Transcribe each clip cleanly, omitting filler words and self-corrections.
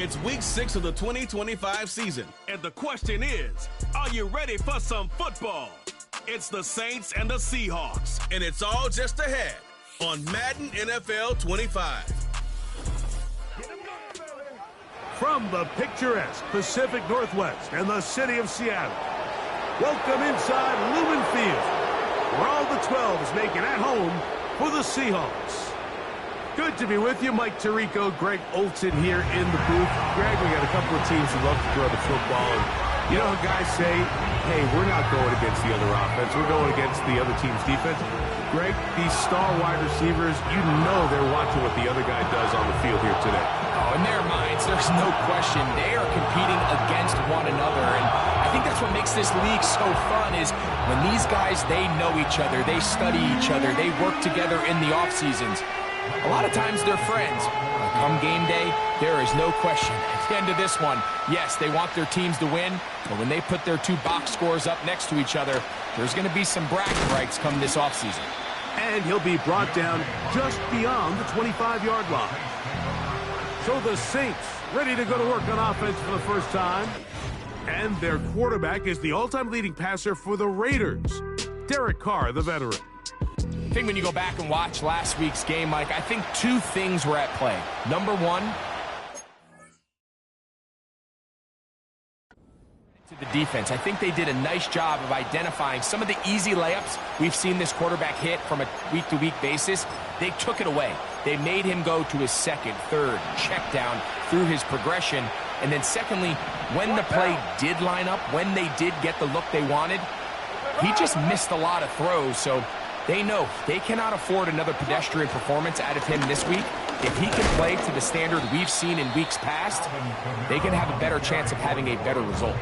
It's week 6 of the 2025 season, and the question is, are you ready for some football? It's the Saints and the Seahawks, and it's all just ahead on Madden NFL 25. From the picturesque Pacific Northwest and the city of Seattle, welcome inside Lumen Field, where all the 12s make it at home for the Seahawks. Good to be with you. Mike Tirico, Greg Olson here in the booth. Greg, we got a couple of teams who love to throw the football. And you know, guys say, hey, we're not going against the other offense. We're going against the other team's defense. Greg, these star wide receivers, you know they're watching what the other guy does on the field here today. Oh, in their minds, there's no question. They are competing against one another. And I think that's what makes this league so fun is when these guys, they know each other. They study each other. They work together in the off seasons. A lot of times they're friends. Come game day, there is no question. At the end of this one, yes, they want their teams to win, but when they put their two box scores up next to each other, there's going to be some bragging rights come this offseason. And he'll be brought down just beyond the 25-yard line. So the Saints ready to go to work on offense for the first time. And their quarterback is the all-time leading passer for the Raiders, Derek Carr, the veteran. I think when you go back and watch last week's game, Mike, I think two things were at play. Number one, to the defense. I think they did a nice job of identifying some of the easy layups we've seen this quarterback hit from a week-to-week basis. They took it away. They made him go to his second, third, check down through his progression. And then secondly, when the play did line up, when they did get the look they wanted, he just missed a lot of throws. So they know they cannot afford another pedestrian performance out of him this week. If he can play to the standard we've seen in weeks past, they can have a better chance of having a better result.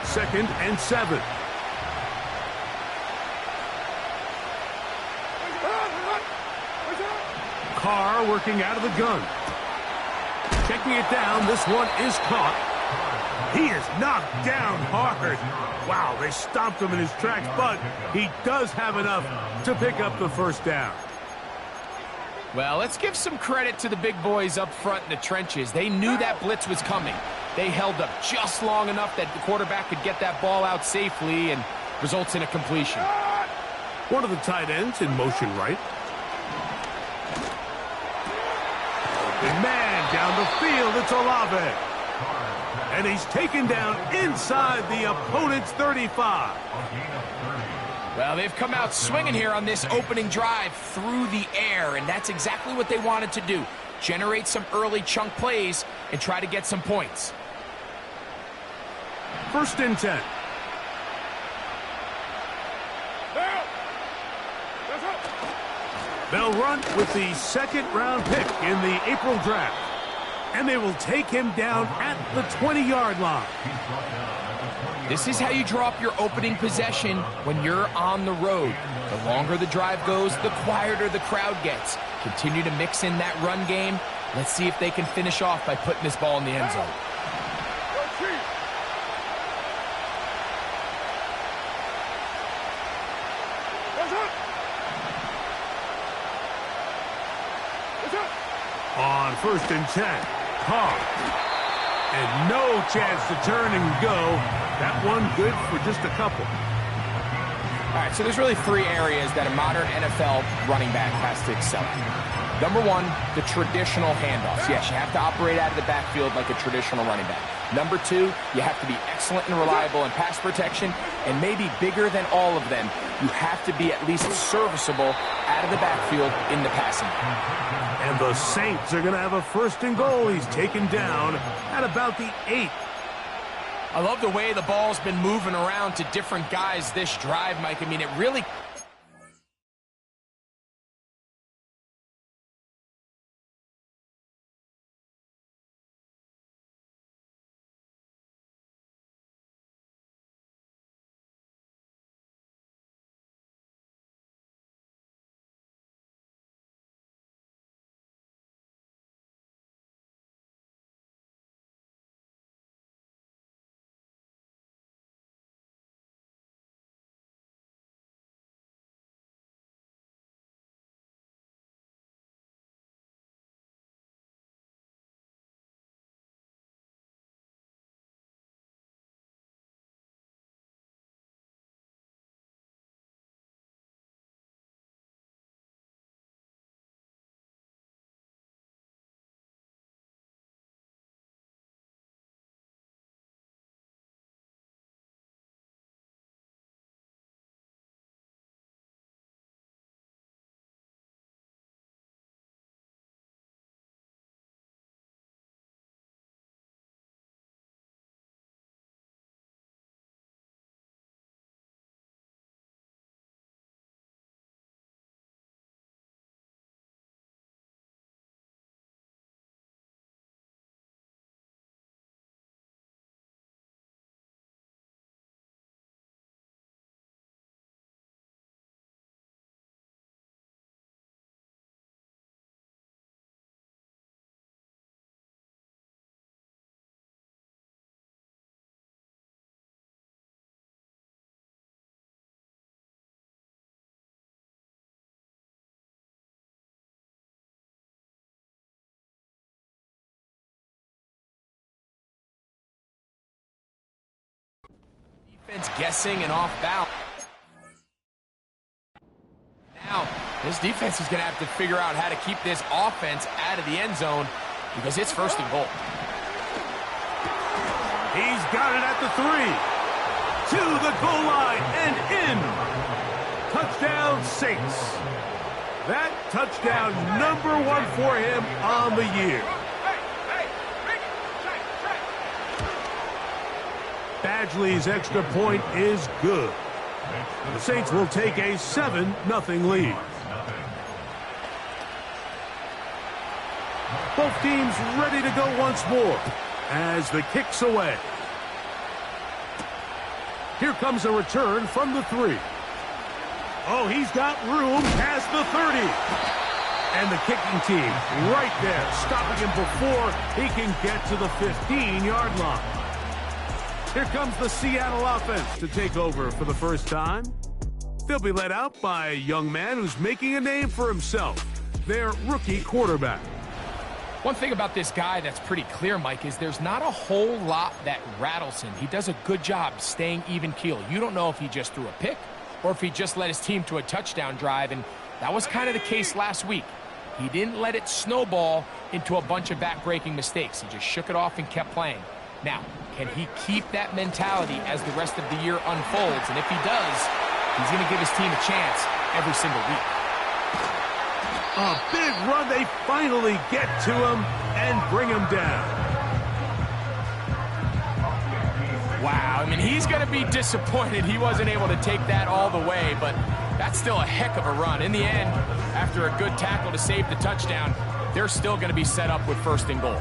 Second and 7. Carr working out of the gun. Checking it down. This one is caught. He is knocked down hard. Wow, they stomped him in his tracks, but he does have enough to pick up the first down. Well, let's give some credit to the big boys up front in the trenches. They knew that blitz was coming. They held up just long enough that the quarterback could get that ball out safely and results in a completion. One of the tight ends in motion right. Open man down the field. It's Olave. And he's taken down inside the opponent's 35. Well, they've come out swinging here on this opening drive through the air, and that's exactly what they wanted to do. Generate some early chunk plays and try to get some points. First and 10. They'll run with the second-round pick in the April draft. And they will take him down at the 20-yard line. This is how you draw up your opening possession when you're on the road. The longer the drive goes, the quieter the crowd gets. Continue to mix in that run game. Let's see if they can finish off by putting this ball in the end zone. On first and 10, Carr. And no chance to turn and go. That one good for just a couple. All right, so there's really three areas that a modern NFL running back has to excel at. Number one, the traditional handoffs. Yes, you have to operate out of the backfield like a traditional running back. Number two, you have to be excellent and reliable in pass protection. And maybe bigger than all of them, you have to be at least serviceable out of the backfield in the passing game. And the Saints are going to have a first and goal. He's taken down at about the 8. I love the way the ball's been moving around to different guys this drive, Mike. I mean, it really Guessing and off balance. Now, this defense is going to have to figure out how to keep this offense out of the end zone because it's first and goal. He's got it at the 3. To the goal line and in. Touchdown, Saints. That touchdown number 1 for him on the year. Badgley's extra point is good. The Saints will take a 7-0 lead. Both teams ready to go once more as the kick's away. Here comes a return from the 3. Oh, he's got room past the 30. And the kicking team right there, stopping him before he can get to the 15-yard line. Here comes the Seattle offense to take over for the first time. They'll be led out by a young man who's making a name for himself, their rookie quarterback. One thing about this guy that's pretty clear, Mike, is there's not a whole lot that rattles him. He does a good job staying even keel. You don't know if he just threw a pick or if he just led his team to a touchdown drive, and that was kind of the case last week. He didn't let it snowball into a bunch of back-breaking mistakes. He just shook it off and kept playing. Now, can he keep that mentality as the rest of the year unfolds? And if he does, he's going to give his team a chance every single week. A big run. They finally get to him and bring him down. Wow, I mean, he's going to be disappointed he wasn't able to take that all the way, but that's still a heck of a run. In the end, after a good tackle to save the touchdown, they're still going to be set up with first and goal.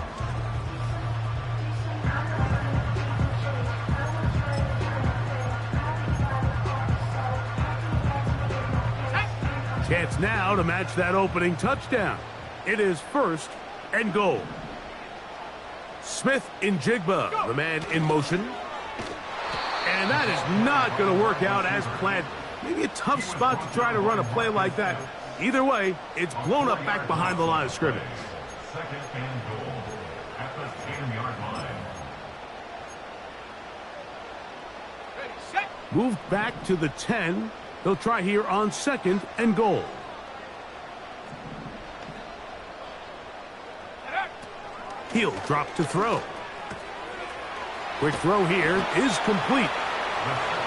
Chance now to match that opening touchdown. It is first and goal. Smith in Jigba, the man in motion. And that is not going to work out as planned. Maybe a tough spot to try to run a play like that. Either way, it's blown up back behind the line of scrimmage. Second and goal at the 10-yard line. Moved back to the 10. They'll try here on second and goal. He'll drop to throw. Quick throw here is complete.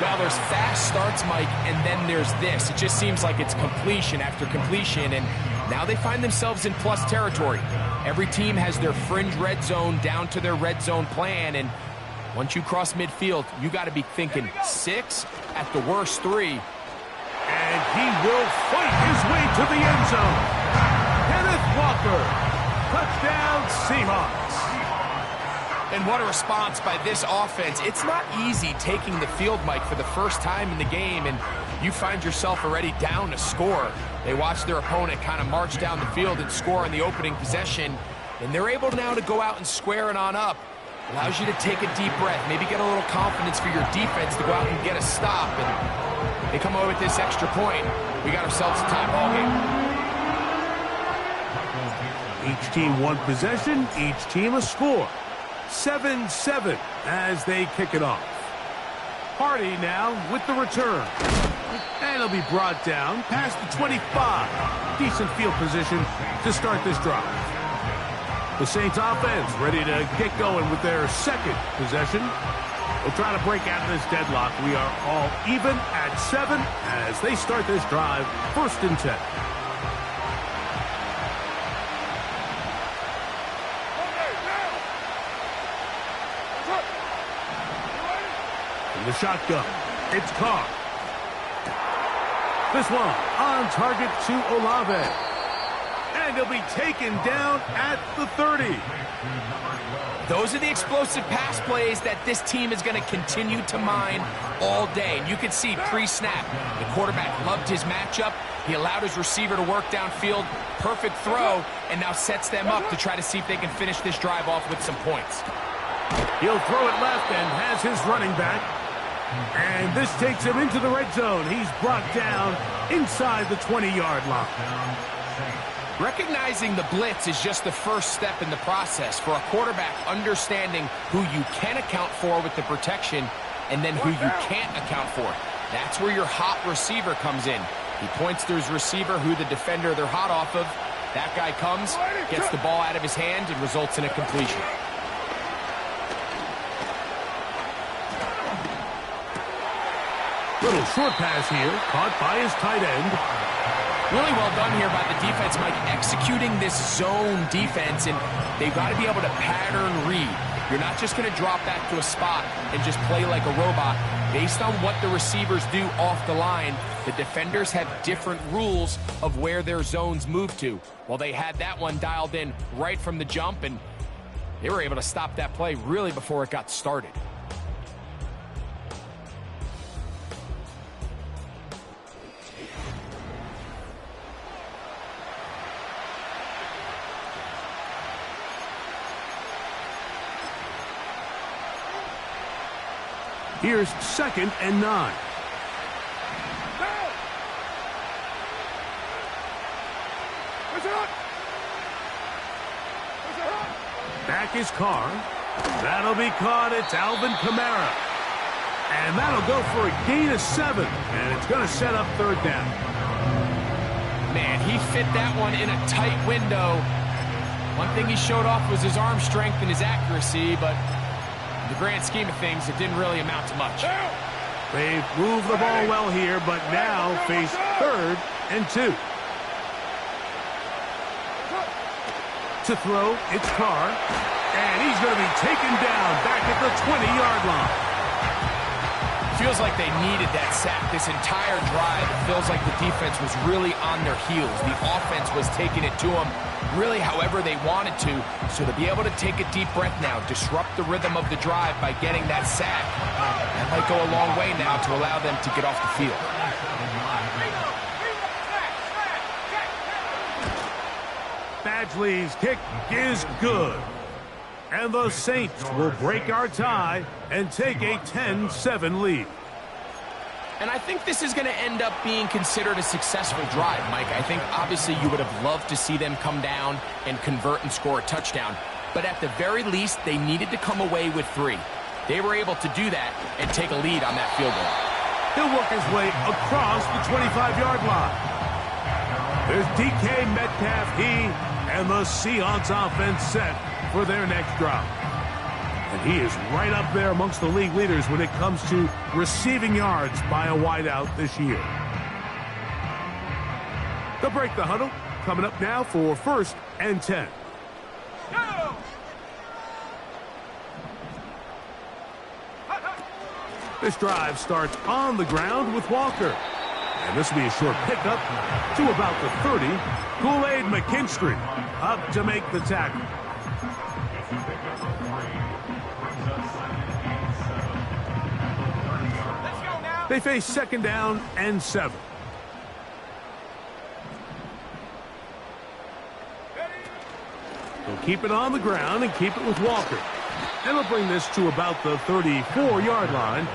Well, there's fast starts, Mike, and then there's this. It just seems like it's completion after completion, and now they find themselves in plus territory. Every team has their fringe red zone down to their red zone plan, and once you cross midfield, you got to be thinking 6, at the worst 3. And he will fight his way to the end zone. Kenneth Walker. Touchdown, Seahawks. And what a response by this offense. It's not easy taking the field, Mike, for the first time in the game, and you find yourself already down to score. They watch their opponent kind of march down the field and score in the opening possession, and they're able now to go out and square it on up. Allows you to take a deep breath, maybe get a little confidence for your defense to go out and get a stop, and they come away with this extra point. We got ourselves a tie ball game. Each team one possession, each team a score. 7-7 as they kick it off. Hardy now with the return. And it'll be brought down past the 25. Decent field position to start this drive. The Saints offense ready to get going with their second possession. We'll try to break out of this deadlock. We are all even at 7 as they start this drive, first and 10. In the shotgun, it's Carr. This one on target to Olave. And he'll be taken down at the 30. Those are the explosive pass plays that this team is going to continue to mine all day. And you can see pre-snap, the quarterback loved his matchup. He allowed his receiver to work downfield. Perfect throw, and now sets them up to try to see if they can finish this drive off with some points. He'll throw it left and has his running back. And this takes him into the red zone. He's brought down inside the 20-yard line. Recognizing the blitz is just the first step in the process for a quarterback understanding who you can account for with the protection and then who you can't account for. That's where your hot receiver comes in. He points to his receiver, who the defender they're hot off of. That guy comes, gets the ball out of his hand, and results in a completion. Little short pass here, caught by his tight end. Really well done here by the defense, Mike, executing this zone defense, and they've got to be able to pattern read. You're not just going to drop back to a spot and just play like a robot. Based on what the receivers do off the line, the defenders have different rules of where their zones move to. Well, they had that one dialed in right from the jump, and they were able to stop that play really before it got started. Here's 2nd and 9. Back is Carr. That'll be caught. It's Alvin Kamara. And that'll go for a gain of 7. And it's going to set up 3rd down. Man, he fit that one in a tight window. One thing he showed off was his arm strength and his accuracy, but in the grand scheme of things, it didn't really amount to much. They've moved the ball well here, but now face 3rd and 2. To throw, it's Carr, and he's going to be taken down back at the 20-yard line. Feels like they needed that sack this entire drive. It feels like the defense was really on their heels. The offense was taking it to them really however they wanted to. So to be able to take a deep breath now, disrupt the rhythm of the drive by getting that sack, that might go a long way now to allow them to get off the field. Badgley's kick is good. And the Saints will break our tie and take a 10-7 lead. And I think this is going to end up being considered a successful drive, Mike. I think obviously you would have loved to see them come down and convert and score a touchdown. But at the very least, they needed to come away with 3. They were able to do that and take a lead on that field goal. He'll work his way across the 25-yard line. There's DK Metcalf, and the Seahawks offense set for their next drive. And he is right up there amongst the league leaders when it comes to receiving yards by a wideout this year. They'll break the huddle. Coming up now for 1st and 10. This drive starts on the ground with Walker. And this will be a short pickup to about the 30. Kool-Aid McKinstry up to make the tackle. They face 2nd down and 7. They'll keep it on the ground and keep it with Walker. And they'll bring this to about the 34-yard line.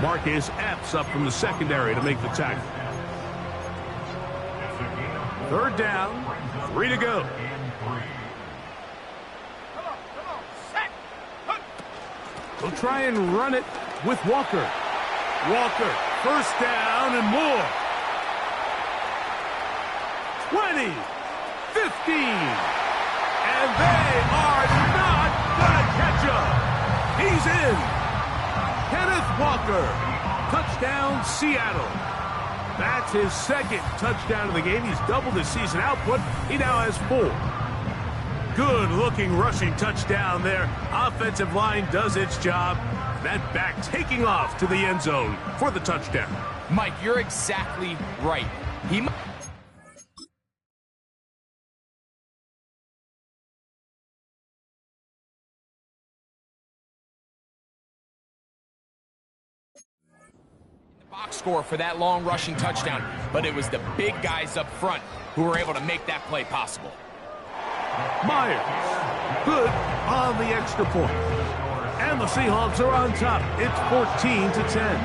Marcus Epps up from the secondary to make the tackle. 3rd down, 3 to go. They'll try and run it with Walker. Walker, 1st down and more. 20, 15, and they are not going to catch him. He's in. Kenneth Walker, touchdown Seattle. That's his 2nd touchdown of the game. He's doubled his season output. He now has 4. Good-looking rushing touchdown there. Offensive line does its job. That back taking off to the end zone for the touchdown. Mike, you're exactly right. Box score for that long rushing touchdown, but it was the big guys up front who were able to make that play possible. Myers, good on the extra point. And the Seahawks are on top. It's 14-10.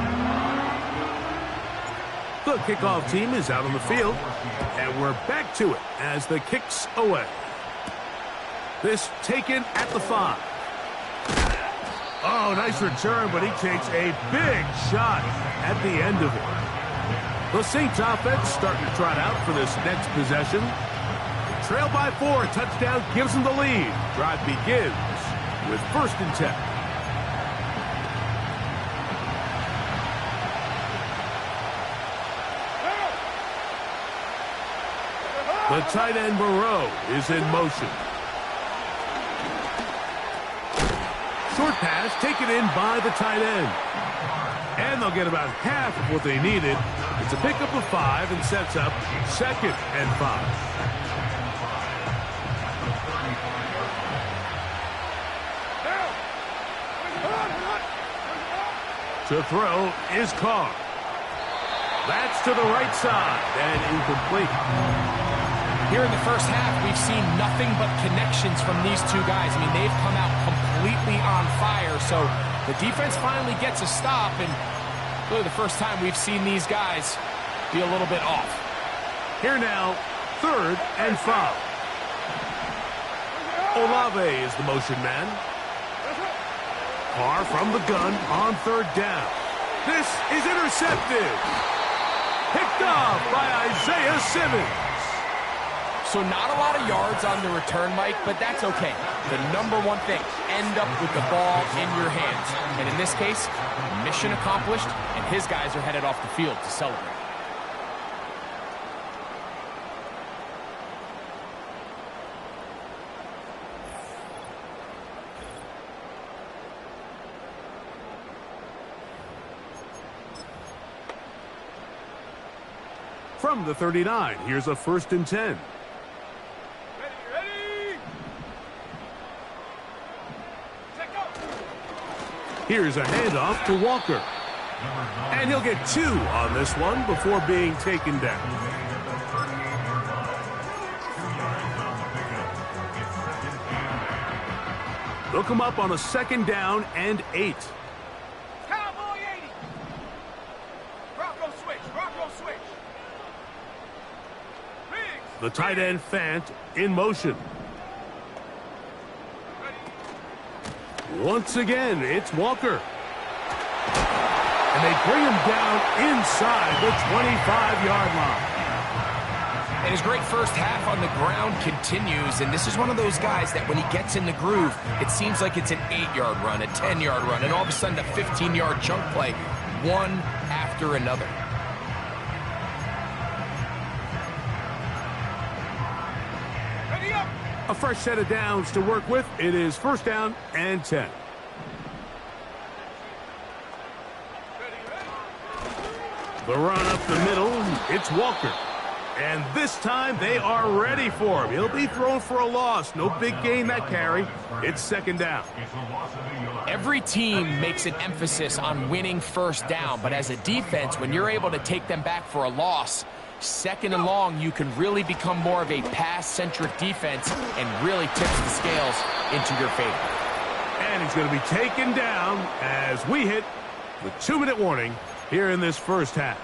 The kickoff team is out on the field, and we're back to it as the kick's away. This taken at the 5. Oh, nice return, but he takes a big shot at the end of it. The Saints offense starting to trot out for this next possession. Trailed by 4, touchdown gives them the lead. Drive begins with 1st and 10. The tight end Moreau is in motion. Short pass taken in by the tight end. And they'll get about half of what they needed. It's a pickup of 5 and sets up 2nd and 5. To throw is Carr. That's to the right side and incomplete. Here in the first half, we've seen nothing but connections from these two guys. I mean, they've come out completely on fire, so the defense finally gets a stop, and really the first time we've seen these guys be a little bit off. Here now, 3rd and 5. Olave is the motion man. Carr from the gun on 3rd down. This is intercepted. Picked off by Isaiah Simmons. So not a lot of yards on the return, Mike, but that's okay. The number one thing, end up with the ball in your hands. And in this case, mission accomplished, and his guys are headed off the field to celebrate. From the 39, here's a 1st and 10. Here's a handoff to Walker. And he'll get 2 on this one before being taken down. They'll come up on a 2nd down and 8. Cowboy 80. Bronco switch. Bronco switch. Riggs. The tight end Fant in motion. Once again, it's Walker. And they bring him down inside the 25-yard line. And his great first half on the ground continues, and this is one of those guys that when he gets in the groove, it seems like it's an 8-yard run, a 10-yard run, and all of a sudden a 15-yard chunk play, one after another. Ready up. A fresh set of downs to work with. It is 1st down and 10. The run up the middle, it's Walker. And this time they are ready for him. He'll be thrown for a loss. No big gain that carry. It's 2nd down. Every team makes an emphasis on winning 1st down, but as a defense, when you're able to take them back for a loss, 2nd and long, you can really become more of a pass-centric defense and really tips the scales into your favor. And he's going to be taken down as we hit the 2-minute warning here in this first half.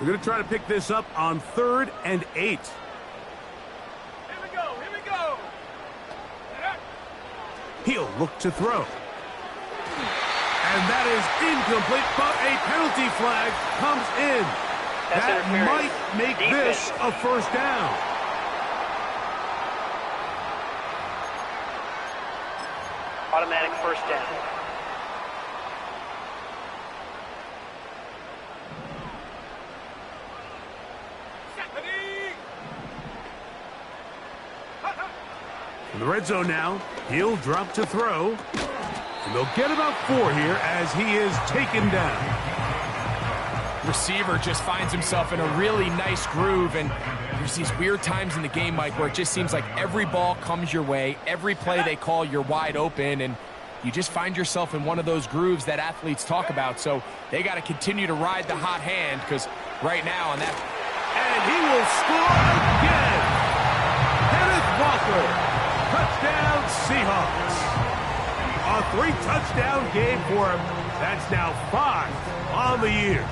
We're going to try to pick this up on 3rd and 8. Here we go. Here we go. He'll look to throw. And that is incomplete, but a penalty flag comes in. That might make this a 1st down. Automatic 1st down. In the red zone now, he'll drop to throw. And they'll get about 4 here as he is taken down. Receiver just finds himself in a really nice groove, and there's these weird times in the game, Mike, where it just seems like every ball comes your way, every play they call, you're wide open, and you just find yourself in one of those grooves that athletes talk about. So they got to continue to ride the hot hand, because right now on that... And he will score again. Kenneth Walker, touchdown Seahawks. A 3-touchdown game for him. That's now 5 on the year.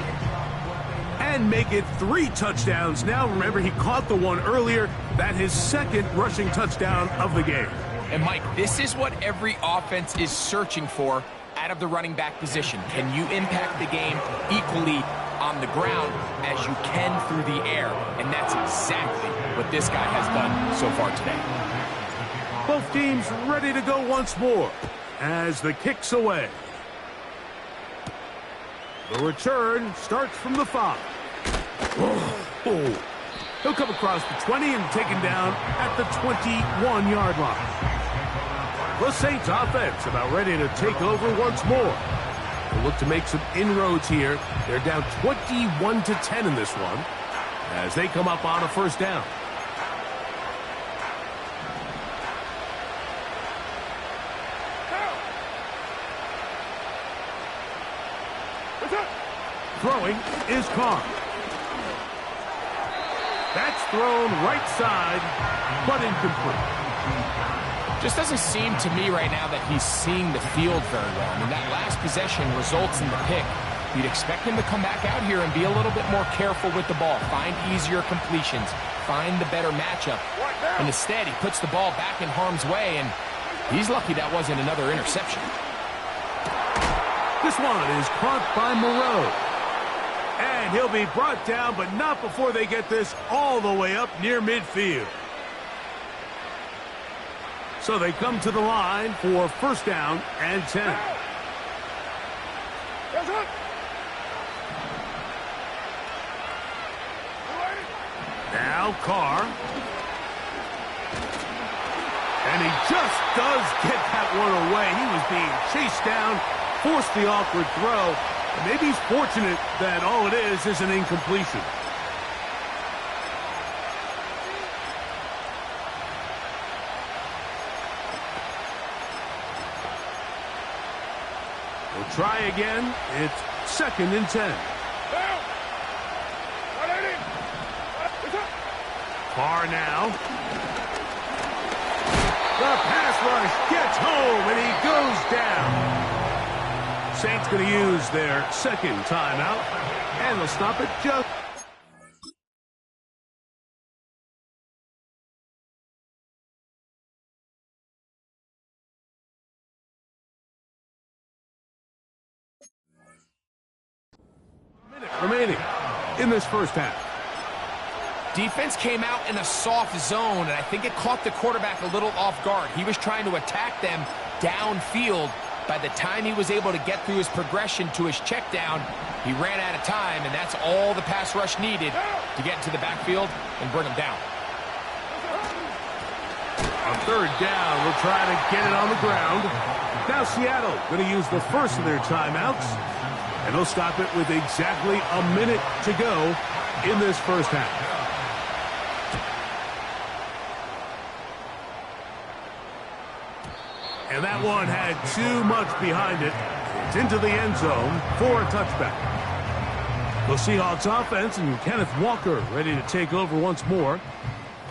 and make it 3 touchdowns. Now, remember, he caught the one earlier. That's his second rushing touchdown of the game. And, Mike, this is what every offense is searching for out of the running back position. Can you impact the game equally on the ground as you can through the air? And that's exactly what this guy has done so far today. Both teams ready to go once more as the kick's away. The return starts from the 5. Oh. He'll come across the 20 and taken down at the 21-yard line. The Saints offense about ready to take over once more. They'll look to make some inroads here. They're down 21-10 in this one as they come up on a first down. Throwing is Carr. That's thrown right side, but incomplete. Just doesn't seem to me right now that he's seeing the field very well. I mean, that last possession results in the pick. You'd expect him to come back out here and be a little bit more careful with the ball, find easier completions, find the better matchup. And instead, he puts the ball back in harm's way, and he's lucky that wasn't another interception. This one is caught by Moreau. And he'll be brought down, but not before they get this all the way up near midfield. So they come to the line for first down and 10. Now Carr. And he just does get that one away. He was being chased down, forced the awkward throw. Maybe he's fortunate that all it is an incompletion. We'll try again. It's second and 10. Carr now. The pass rush gets home, and he goes down. Saints going to use their second timeout, and they'll stop it just. Minute remaining in this first half. Defense came out in a soft zone, and I think it caught the quarterback a little off guard. He was trying to attack them downfield. By the time he was able to get through his progression to his check down, he ran out of time, and that's all the pass rush needed to get into the backfield and bring him down. On third down, we'll try to get it on the ground. Now Seattle going to use the first of their timeouts, and they'll stop it with exactly a minute to go in this first half. And that one had too much behind it. It's into the end zone for a touchback. The Seahawks offense and Kenneth Walker ready to take over once more.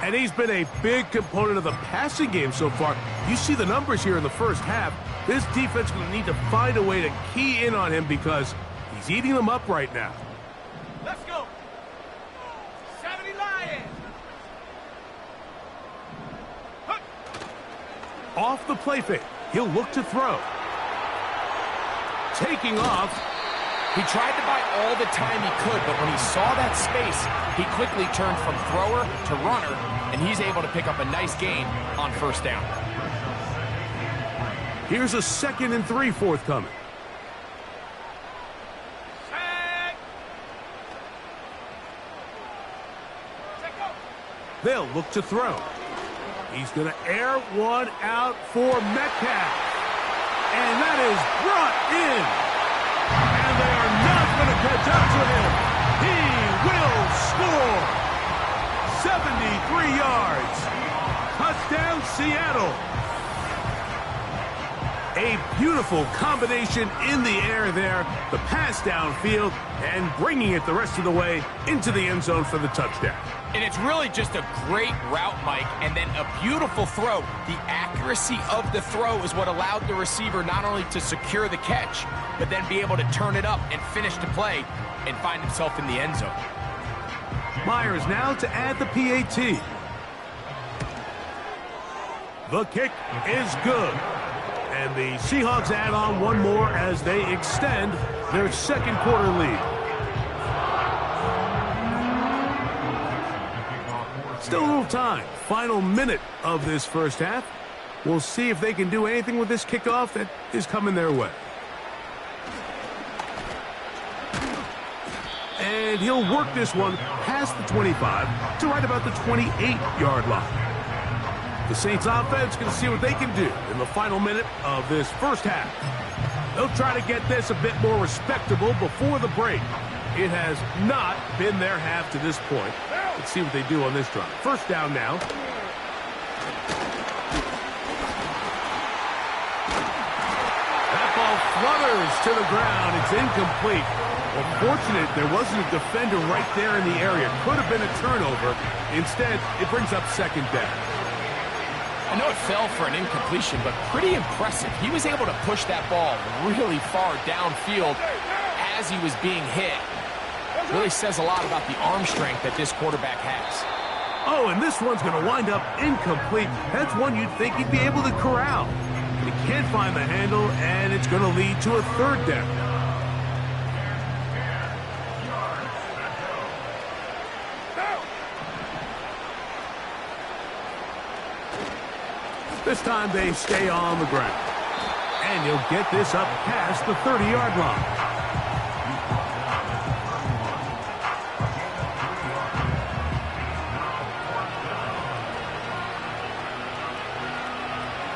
And he's been a big component of the passing game so far. You see the numbers here in the first half. This defense is going to need to find a way to key in on him because he's eating them up right now. Let's go. 70 Lions. Off the play fake, he'll look to throw. Taking off. He tried to buy all the time he could, but when he saw that space, he quickly turned from thrower to runner, and he's able to pick up a nice gain on first down. Here's a 2nd and 3 forthcoming. They'll look to throw. He's going to air one out for Metcalf. And that is brought in. And they are not going to catch up to him. He will score. 73 yards. Touchdown, Seattle. A beautiful combination in the air there. The pass downfield and bringing it the rest of the way into the end zone for the touchdown. And it's really just a great route, Mike, and then a beautiful throw. The accuracy of the throw is what allowed the receiver not only to secure the catch, but then be able to turn it up and finish the play and find himself in the end zone. Myers now to add the PAT. The kick is good. And the Seahawks add on one more as they extend their second quarter lead. Still a little time. Final minute of this first half. We'll see if they can do anything with this kickoff that is coming their way. And he'll work this one past the 25 to right about the 28-yard line. The Saints offense going to see what they can do in the final minute of this first half. They'll try to get this a bit more respectable before the break. It has not been their half to this point. Let's see what they do on this drive. First down now. That ball flutters to the ground. It's incomplete. Well, fortunate there wasn't a defender right there in the area. Could have been a turnover. Instead, it brings up second down. I know it fell for an incompletion, but pretty impressive. He was able to push that ball really far downfield as he was being hit. Really says a lot about the arm strength that this quarterback has. Oh, and this one's going to wind up incomplete. That's one you'd think he'd be able to corral. He can't find the handle, and it's going to lead to a third down. This time they stay on the ground. And he'll get this up past the 30-yard line.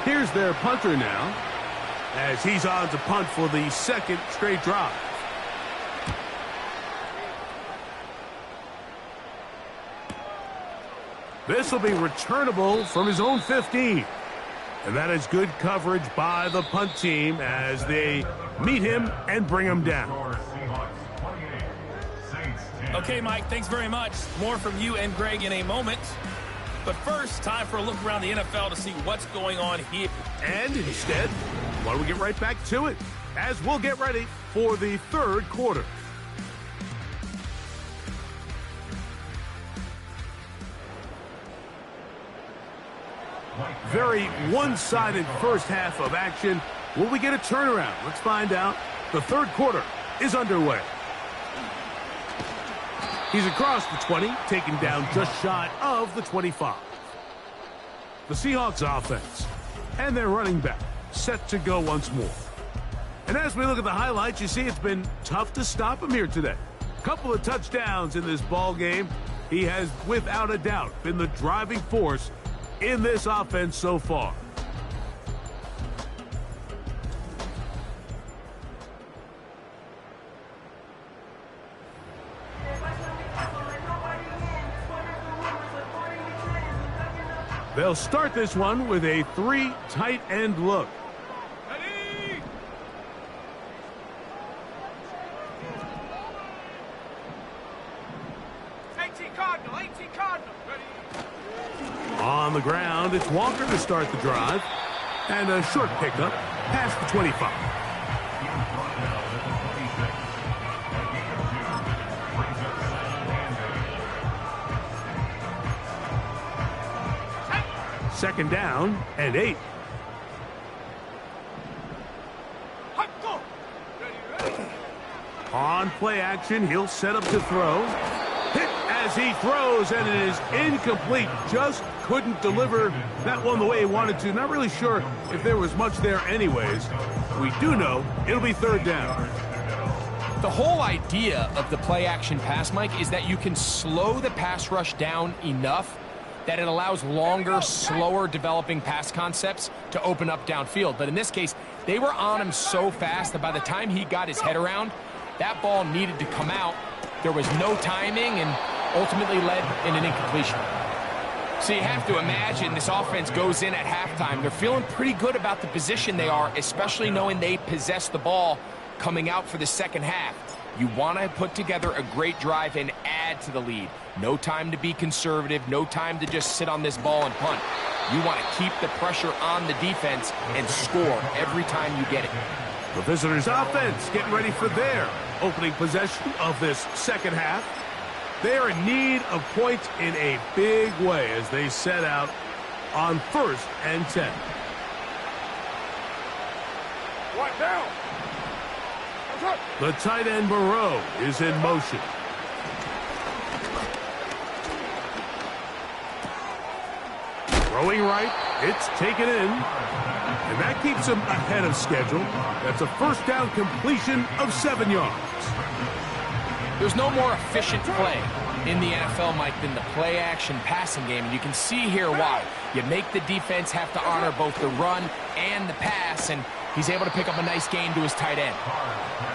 Here's their punter now, as he's on to punt for the second straight drive. This will be returnable from his own 15. And that is good coverage by the punt team as they meet him and bring him down. Okay, Mike, thanks very much. More from you and Greg in a moment. But first, time for a look around the NFL to see what's going on here. And instead, why don't we get right back to it as we'll get ready for the third quarter. Very one-sided first half of action. Will we get a turnaround? Let's find out. The third quarter is underway. He's across the 20, taken down just shy of the 25. The Seahawks offense and their running back set to go once more. And as we look at the highlights, you see it's been tough to stop him here today. Couple of touchdowns in this ball game. He has, without a doubt, been the driving force in this offense so far. They'll start this one with a 3 tight end look. Ready? AT Cardinal. Ready? On the ground, it's Walker to start the drive. And a short pickup past the 25. Second down and 8. On play action, he'll set up to throw. Hit as he throws, and it is incomplete. Just couldn't deliver that one the way he wanted to. Not really sure if there was much there anyways. We do know it'll be third down. The whole idea of the play action pass, Mike, is that you can slow the pass rush down enough that it allows longer, slower developing pass concepts to open up downfield. But in this case, they were on him so fast that by the time he got his head around, that ball needed to come out. There was no timing and ultimately led in an incompletion. So you have to imagine this offense goes in at halftime. They're feeling pretty good about the position they are, especially knowing they possess the ball coming out for the second half. You want to put together a great drive and add to the lead. No time to be conservative, no time to just sit on this ball and punt. You want to keep the pressure on the defense and score every time you get it. The visitors' offense getting ready for their opening possession of this second half. They are in need of points in a big way as they set out on 1st and 10. One down. The tight end Moreau is in motion. Throwing right, it's taken in. And that keeps him ahead of schedule. That's a first down completion of 7 yards. There's no more efficient play in the NFL, Mike, than the play-action passing game. And you can see here why. You make the defense have to honor both the run and the pass, and he's able to pick up a nice gain to his tight end.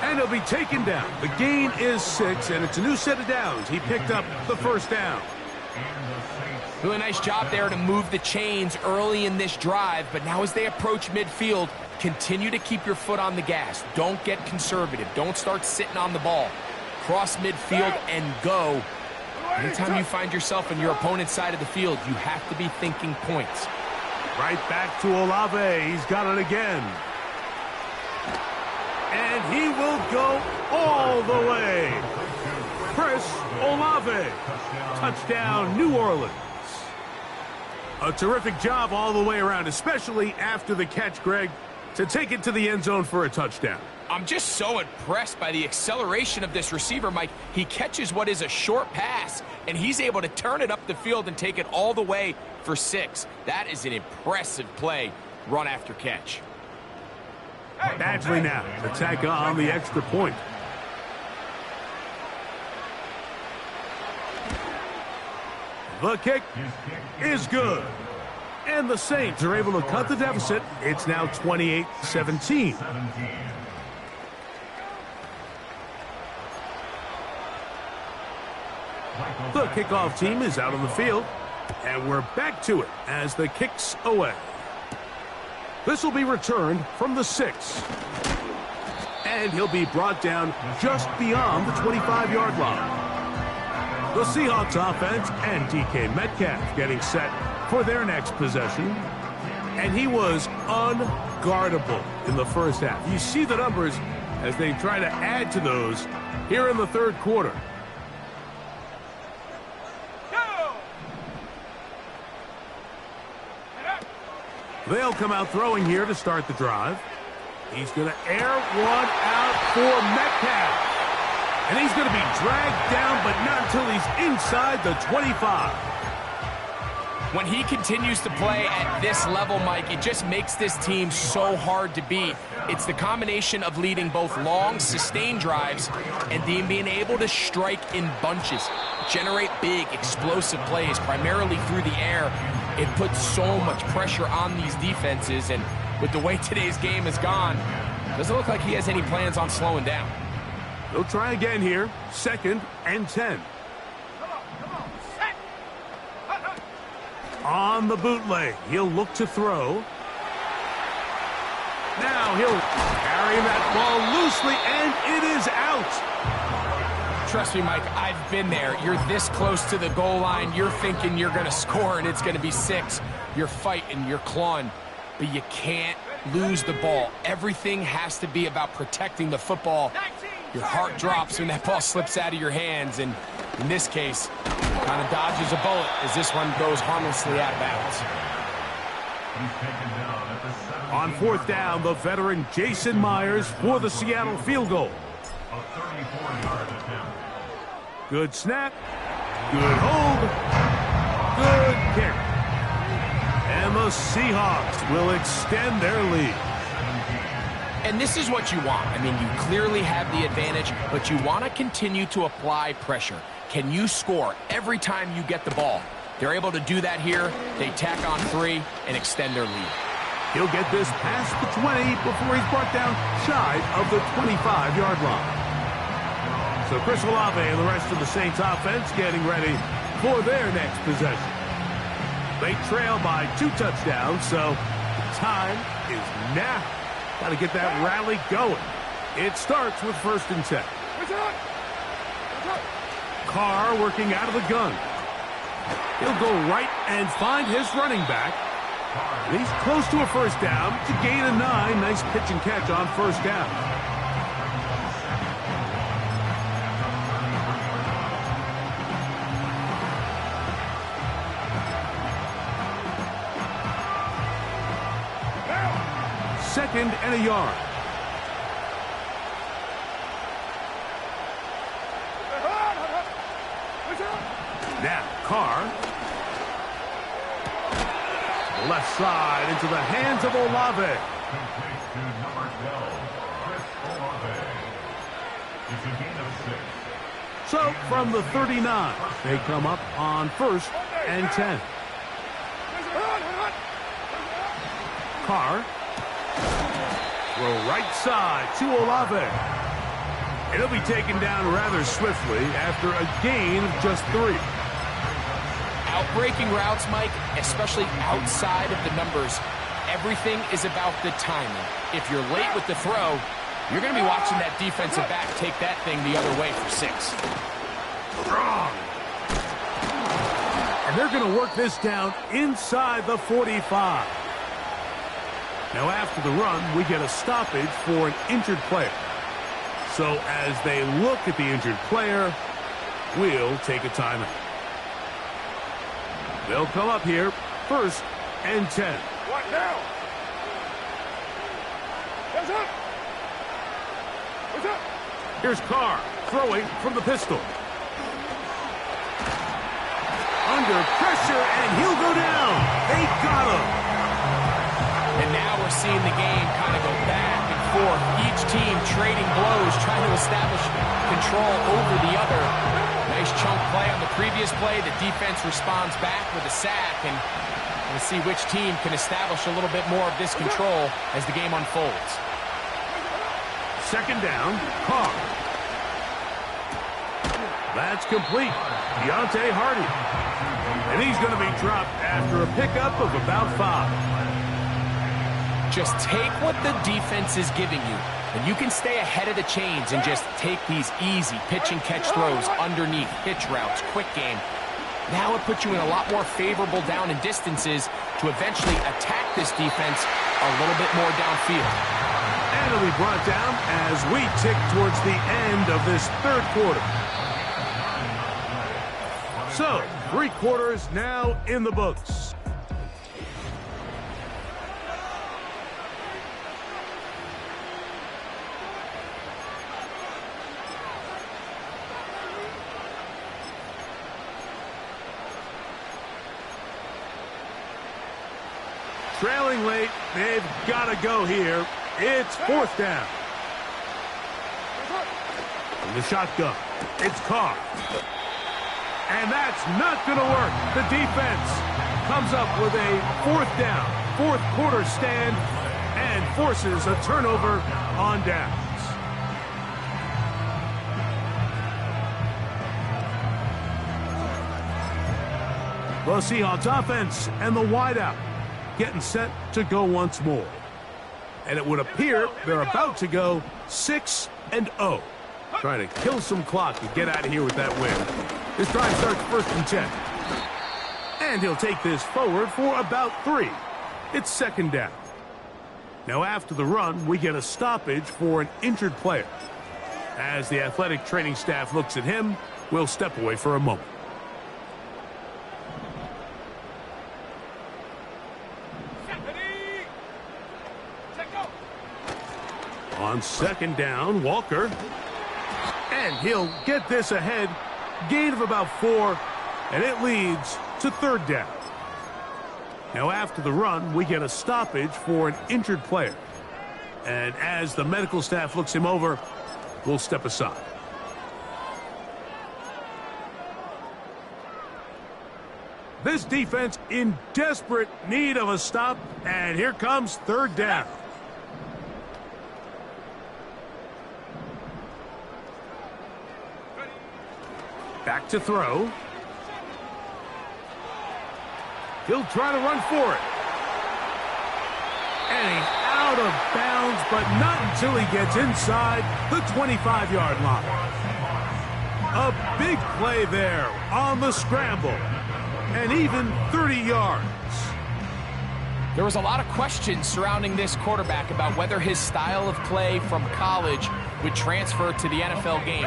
And he'll be taken down. The gain is 6, and it's a new set of downs. He picked up the first down. Really nice job there to move the chains early in this drive, but now as they approach midfield, continue to keep your foot on the gas. Don't get conservative. Don't start sitting on the ball. Cross midfield and go. Anytime you find yourself on your opponent's side of the field, you have to be thinking points. Right back to Olave. He's got it again. And he will go all the way. Chris Olave. Touchdown, New Orleans. A terrific job all the way around, especially after the catch, Greg, to take it to the end zone for a touchdown. I'm just so impressed by the acceleration of this receiver, Mike. He catches what is a short pass, and he's able to turn it up the field and take it all the way for 6. That is an impressive play, run after catch. Badgley now to tack on the extra point. The kick is good. And the Saints are able to cut the deficit. It's now 28-17. The kickoff team is out on the field. And we're back to it as the kick's away. This will be returned from the 6. And he'll be brought down just beyond the 25-yard line. The Seahawks offense and DK Metcalf getting set for their next possession. And he was unguardable in the first half. You see the numbers as they try to add to those here in the third quarter. They'll come out throwing here to start the drive. He's going to air one out for Metcalf. And he's going to be dragged down, but not until he's inside the 25. When he continues to play at this level, Mike, it just makes this team so hard to beat. It's the combination of leading both long, sustained drives and then being able to strike in bunches, generate big, explosive plays, primarily through the air. It puts so much pressure on these defenses, and with the way today's game has gone, doesn't look like he has any plans on slowing down. They'll try again here, 2nd and 10. On the bootleg, he'll look to throw. Now he'll carry that ball loosely, and it is out. Trust me, Mike, I've been there. You're this close to the goal line. You're thinking you're going to score, and it's going to be 6. You're fighting, you're clawing, but you can't lose the ball. Everything has to be about protecting the football. Your heart drops when that ball slips out of your hands, and in this case, kind of dodges a bullet as this one goes harmlessly out of bounds. On 4th down, the veteran Jason Myers for the Seattle field goal. Good snap, good hold, good kick. And the Seahawks will extend their lead. And this is what you want. I mean, you clearly have the advantage, but you want to continue to apply pressure. Can you score every time you get the ball? They're able to do that here. They tack on 3 and extend their lead. He'll get this past the 20 before he's brought down shy of the 25-yard line. So Chris Olave and the rest of the Saints offense getting ready for their next possession. They trail by 2 touchdowns, so time is now. Got to get that rally going. It starts with 1st and 10. Carr working out of the gun. He'll go right and find his running back. And he's close to a 1st down to gain a 9. Nice pitch and catch on 1st down. Second and a yard. Now, Carr. Left side into the hands of Olave. Complete to number 12, Chris Olave. It's a gain of 6. So, from the 39, they come up on 1st and 10. Carr. Throw right side to Olave. It'll be taken down rather swiftly after a gain of just 3. Outbreaking routes, Mike, especially outside of the numbers, everything is about the timing. If you're late with the throw, you're going to be watching that defensive back take that thing the other way for 6. Strong. And they're going to work this down inside the 45. Now after the run, we get a stoppage for an injured player. So as they look at the injured player, we'll take a timeout. They'll come up here, 1st and 10. What now? What's up? What's up? Here's Carr throwing from the pistol. Under pressure, and he'll go down. They got him. And now we're seeing the game kind of go back and forth. Each team trading blows, trying to establish control over the other. Nice chunk play on the previous play. The defense responds back with a sack, and we'll see which team can establish a little bit more of this control as the game unfolds. 2nd down, Carr. That's complete. Deontay Hardy. And he's going to be dropped after a pickup of about 5. Just take what the defense is giving you, and you can stay ahead of the chains and just take these easy pitch and catch throws underneath, pitch routes, quick game. Now it puts you in a lot more favorable down and distances to eventually attack this defense a little bit more downfield. And it'll be brought down as we tick towards the end of this 3rd quarter. So, 3 quarters now in the books. Trailing late, they've got to go here. It's 4th down. From the shotgun, it's Carr. And that's not going to work. The defense comes up with a 4th down, 4th quarter stand, and forces a turnover on downs. The Seahawks offense and the wideout getting set to go once more. And it would appear they're about to go 6-0. Trying to kill some clock and get out of here with that win. This drive starts 1st and 10. And he'll take this forward for about 3. It's 2nd down. Now after the run, we get a stoppage for an injured player. As the athletic training staff looks at him, we'll step away for a moment. On 2nd down, Walker. And he'll get this ahead. Gain of about 4. And it leads to 3rd down. Now after the run, we get a stoppage for an injured player. And as the medical staff looks him over, we'll step aside. This defense in desperate need of a stop. And here comes 3rd down. Back to throw. He'll try to run for it. And he's out of bounds, but not until he gets inside the 25-yard line. A big play there on the scramble. And even 30 yards. There was a lot of questions surrounding this quarterback about whether his style of play from college would transfer to the NFL game.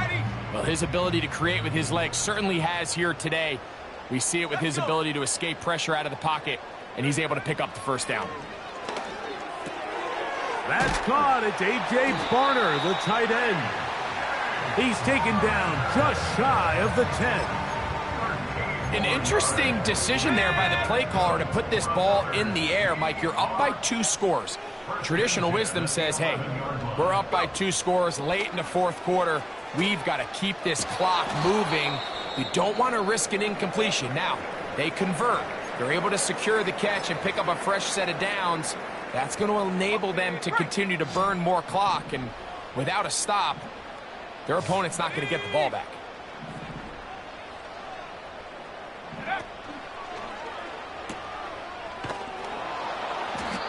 Well, his ability to create with his legs certainly has here today. We see it with his ability to escape pressure out of the pocket, and he's able to pick up the first down. That's caught. It's A.J. Barner, the tight end. He's taken down just shy of the 10. An interesting decision there by the play caller to put this ball in the air. Mike, you're up by 2 scores. Traditional wisdom says, hey, we're up by 2 scores late in the fourth quarter. We've got to keep this clock moving. We don't want to risk an incompletion. Now, they convert. They're able to secure the catch and pick up a fresh set of downs. That's going to enable them to continue to burn more clock. And without a stop, their opponent's not going to get the ball back.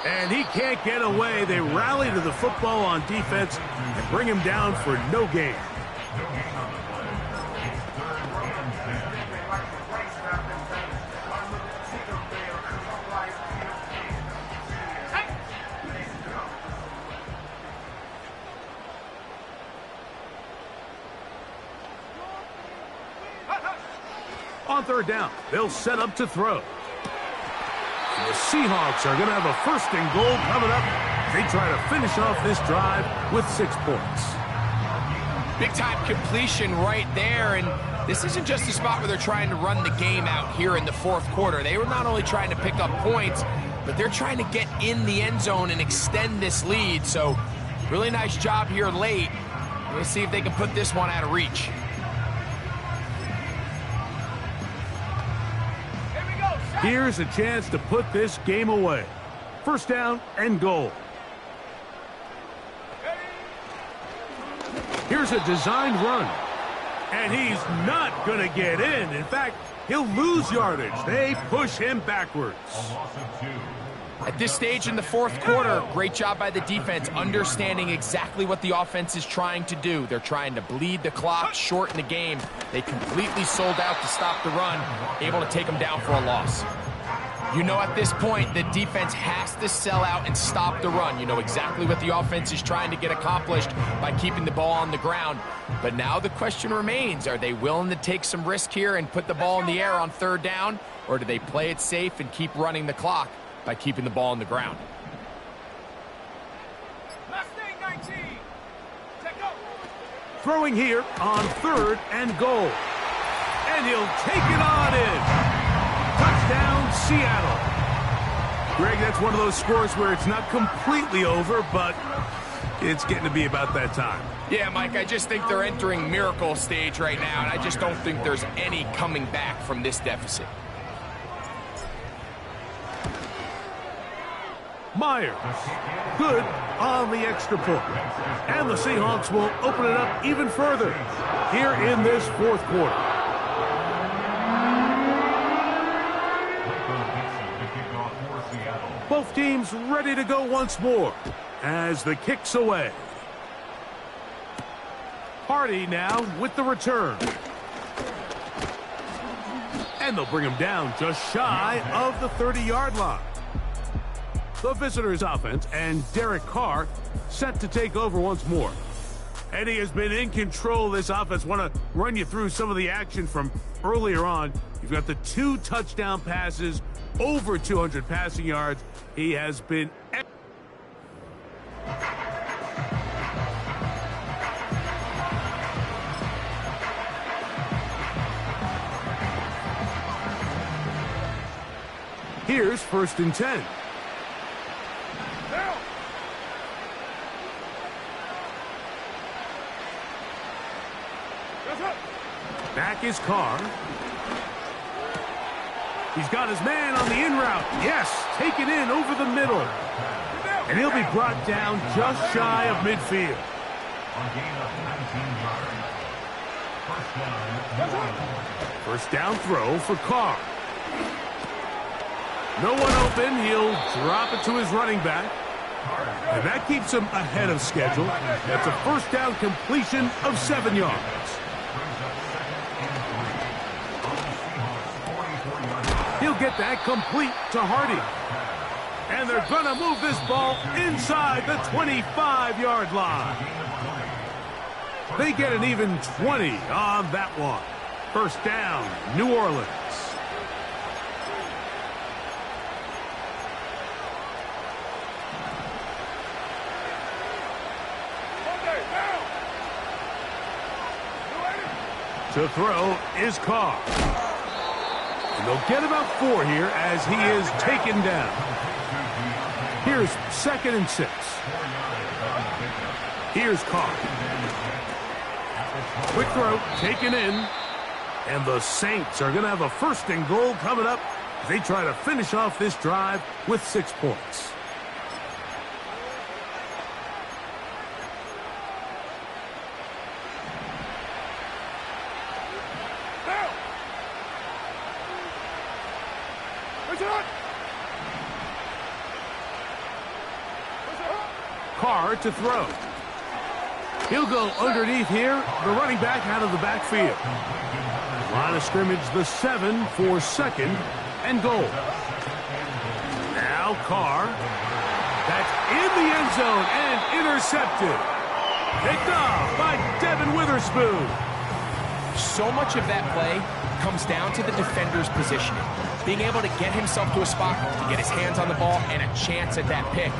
And he can't get away. They rally to the football on defense and bring him down for no gain. On third down, they'll set up to throw. And the Seahawks are going to have a 1st and goal coming up. They try to finish off this drive with 6 points. Big-time completion right there, and this isn't just a spot where they're trying to run the game out here in the fourth quarter. They were not only trying to pick up points, but they're trying to get in the end zone and extend this lead. So, really nice job here late. Let's see if they can put this one out of reach. Here's a chance to put this game away. 1st down and goal. Here's a designed run. And he's not going to get in. In fact, he'll lose yardage. They push him backwards. At this stage in the fourth quarter, great job by the defense, understanding exactly what the offense is trying to do. They're trying to bleed the clock, shorten the game. They completely sold out to stop the run, able to take them down for a loss. You know at this point, the defense has to sell out and stop the run. You know exactly what the offense is trying to get accomplished by keeping the ball on the ground. But now the question remains, are they willing to take some risk here and put the ball in the air on 3rd down? Or do they play it safe and keep running the clock by keeping the ball on the ground? Throwing here on 3rd and goal. And he'll take it on in. Touchdown, Seattle. Greg, that's one of those scores where it's not completely over, but it's getting to be about that time. Yeah, Mike, I just think they're entering miracle stage right now, and I just don't think there's any coming back from this deficit. Myers, good on the extra point. And the Seahawks will open it up even further here in this fourth quarter. Both teams ready to go once more as the kick's away. Hardy now with the return. And they'll bring him down just shy of the 30-yard line. The visitors' offense and Derek Carr set to take over once more. And he has been in control of this offense. Want to run you through some of the action from earlier on. You've got the 2 touchdown passes, over 200 passing yards. He has been... Here's 1st and 10. Back is Carr. He's got his man on the in route. Yes, taken in over the middle. And he'll be brought down just shy of midfield. First down throw for Carr. No one open. He'll drop it to his running back. And that keeps him ahead of schedule. That's a first down completion of 7 yards. He'll get that complete to Hardy. And they're going to move this ball inside the 25-yard line. They get an even 20 on that one. First down, New Orleans. To throw is Carr. And they'll get about 4 here as he is taken down. Here's 2nd and 6. Here's Carr. Quick throw, taken in. And the Saints are going to have a 1st and goal coming up as they try to finish off this drive with 6 points. Carr to throw. He'll go underneath here. The running back out of the backfield. Line of scrimmage, the 7 for 2nd and goal. Now Carr. That's in the end zone and intercepted. Picked off by Devin Witherspoon. So much of that play comes down to the defender's positioning. Being able to get himself to a spot, to get his hands on the ball, and a chance at that pick.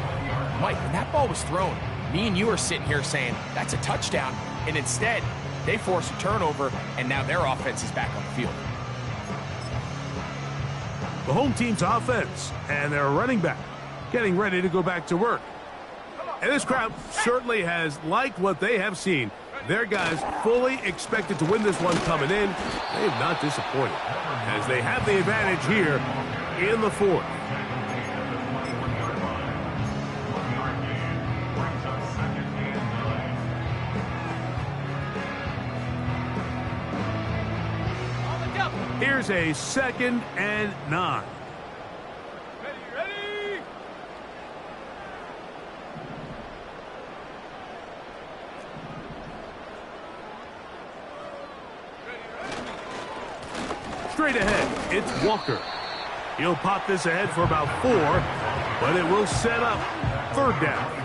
Mike, when that ball was thrown, me and you are sitting here saying, that's a touchdown. And instead, they force a turnover, and now their offense is back on the field. The home team's offense and their running back getting ready to go back to work. And this crowd certainly has liked what they have seen. Their guys fully expected to win this one coming in. They have not disappointed as they have the advantage here in the 4th. Here's a 2nd and 9. Ready? Straight ahead, it's Walker. He'll pop this ahead for about 4, but it will set up 3rd down.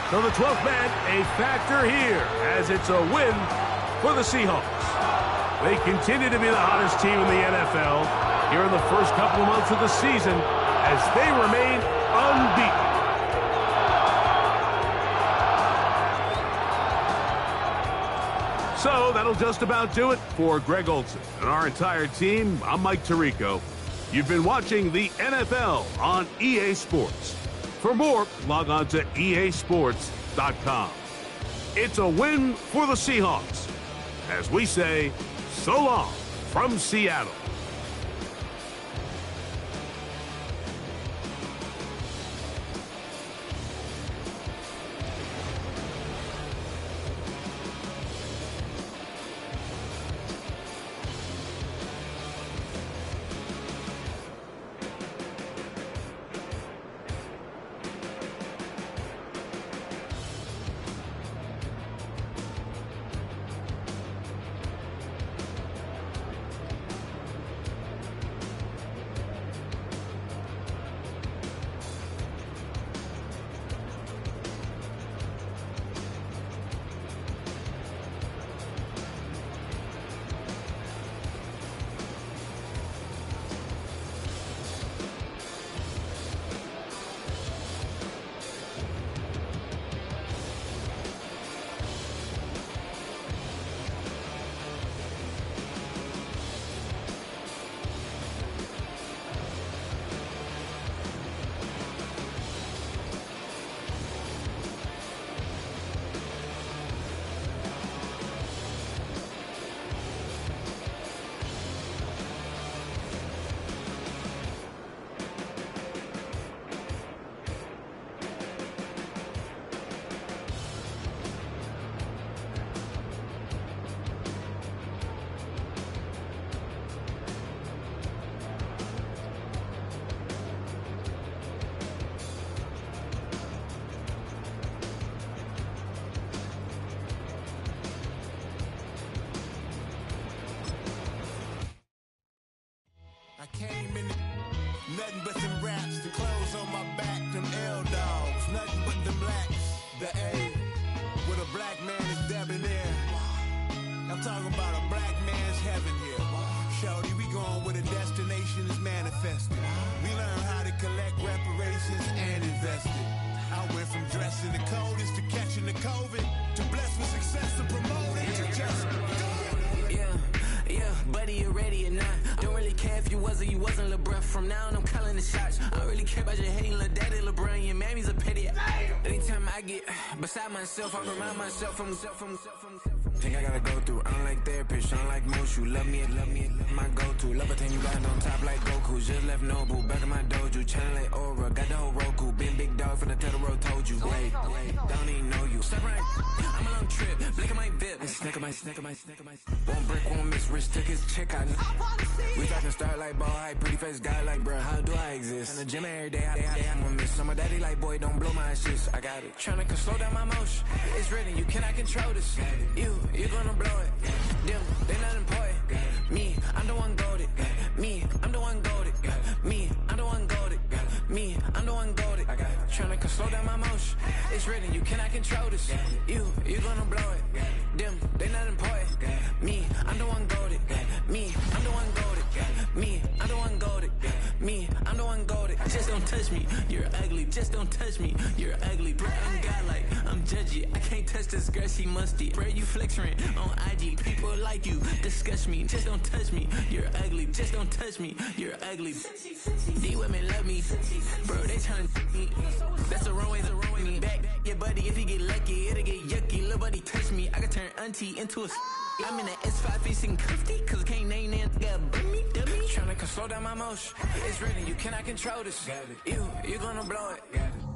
So the 12th man, a factor here, as it's a win for the Seahawks. They continue to be the hottest team in the NFL here in the first couple of months of the season as they remain unbeaten. So that'll just about do it for Greg Olson and our entire team. I'm Mike Tirico. You've been watching the NFL on EA Sports. For more, log on to easports.com. It's a win for the Seahawks. As we say, so long from Seattle. nothing but them raps. The clothes on my back, them L-dogs. Nothing but them blacks. The A, with a black man is debonair. I'm talking about a black man's heaven here. Shorty, we going where the destination is manifested. We learn how to collect reparations and invest it. I went from dressing the coldest to catching the COVID, to blessed with success to promote it, to just do it. Yeah, buddy, you ready or not? Don't really care if you was or you wasn't LeBron. From now on, I'm calling the shots. I don't really care about your hating little daddy LeBron. Your mammy's a pity. Anytime I get beside myself, I remind myself from think I gotta go through. I don't like therapists, I don't like most. You love me, my go-to. Love a thing you got on top like Goku. Just left Noble, back in my dojo. Channel like Aura, got the whole Roku. Been big dog from the Tether Road, told you. Wait, don't even know you. Step right, I'm a long trip. Blick of my bib. Snack of my. One brick, one miss. Rich took his check, I know. We talking start like ball high, pretty face guy like, bruh, how do I exist? In the gym every day, I'm gonna miss. I'm a daddy like, boy, don't blow my shit. I got it. Tryna slow down my motion. It's written, you cannot control this. You gonna blow it. Them, they not important. Me, I'm the one goated. Me, I'm the one goated. Me, I'm the one goated. Me, I'm the one goated. Tryna slow down my motion. It's written, you cannot control this. You gonna blow it. Them, they not important. Me, I'm the one goated. Me, I'm the one goated. Me, I'm the one goated. Me, I'm the one goated. Just don't touch me, you're ugly. Just don't touch me, you're ugly. Bro, I'm godlike, I'm judgy. I can't touch this girl, she musty. Bro, you flexing on IG. People like you disgust me. Just don't touch me, you're ugly. Just don't touch me, you're ugly. These women love me, bro, they tryna me. That's the wrong way to ruin me. Back, yeah, buddy, if he get lucky, it'll get yucky. Little buddy touch me, I can turn auntie into a. I'm in the S5 facing comfy, cause I can't name that nigga dummy. Tryna slow down my motion. It's written, you cannot control this. You gonna blow it.